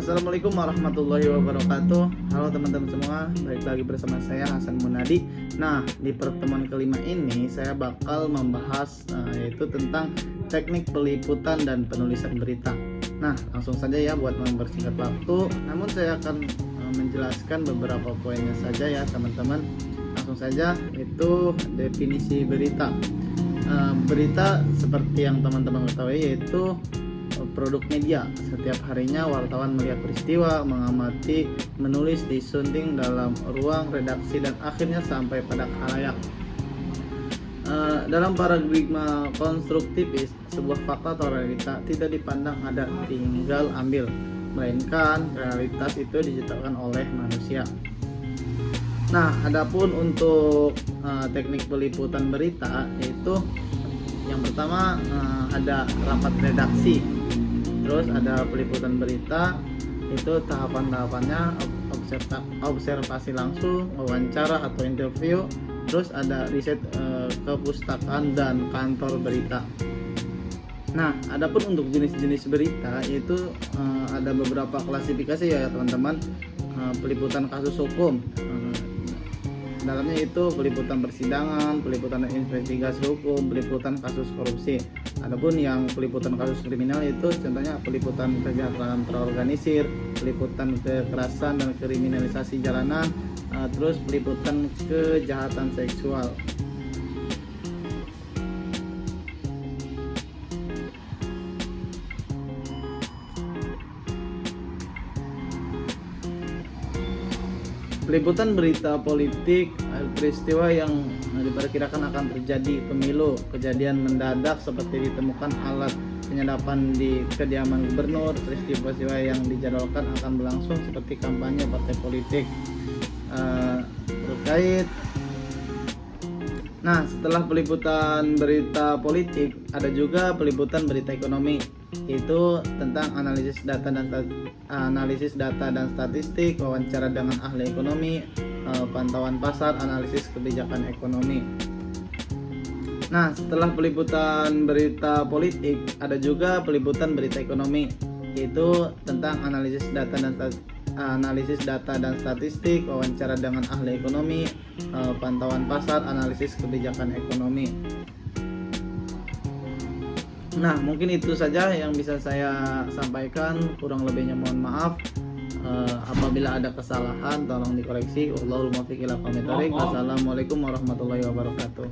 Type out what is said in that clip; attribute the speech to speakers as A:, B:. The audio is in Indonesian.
A: Assalamualaikum warahmatullahi wabarakatuh. Halo teman-teman semua, balik lagi bersama saya Hasan Munadi. Nah, di pertemuan kelima ini saya bakal membahas yaitu tentang teknik peliputan dan penulisan berita. Nah, langsung saja ya buat mempersingkat waktu. Namun saya akan menjelaskan beberapa poinnya saja ya teman-teman. Langsung saja, itu definisi berita. Berita seperti yang teman-teman ketahui yaitu produk media. Setiap harinya wartawan melihat peristiwa, mengamati, menulis, disunting dalam ruang redaksi dan akhirnya sampai pada khalayak. Dalam paradigma konstruktivis, sebuah fakta atau realita tidak dipandang ada tinggal ambil, melainkan realitas itu diciptakan oleh manusia. Nah, adapun untuk teknik peliputan berita, yaitu yang pertama ada rapat redaksi, terus ada peliputan berita, itu tahapan-tahapannya observasi langsung, wawancara atau interview, terus ada riset kepustakaan dan kantor berita. Nah, adapun untuk jenis-jenis berita itu ada beberapa klasifikasi ya teman-teman. Peliputan kasus hukum, dalamnya itu peliputan persidangan, peliputan investigasi hukum, peliputan kasus korupsi. Adapun yang peliputan kasus kriminal itu contohnya peliputan kejahatan terorganisir, peliputan kekerasan dan kriminalisasi jalanan, terus peliputan kejahatan seksual. Peliputan berita politik, peristiwa yang diperkirakan akan terjadi, pemilu, kejadian mendadak seperti ditemukan alat penyadapan di kediaman gubernur, peristiwa yang dijadwalkan akan berlangsung seperti kampanye partai politik terkait. Nah, setelah peliputan berita politik, ada juga peliputan berita ekonomi, itu tentang analisis data dan statistik, wawancara dengan ahli ekonomi, pantauan pasar, analisis kebijakan ekonomi. Nah, setelah peliputan berita politik, ada juga peliputan berita ekonomi, itu tentang analisis data dan statistik, wawancara dengan ahli ekonomi, pantauan pasar, analisis kebijakan ekonomi. Nah, mungkin itu saja yang bisa saya sampaikan, kurang lebihnya mohon maaf. Apabila ada kesalahan tolong dikoreksi. Wallahul muwaffiq ila aqwamit thoriq. Assalamualaikum warahmatullahi wabarakatuh.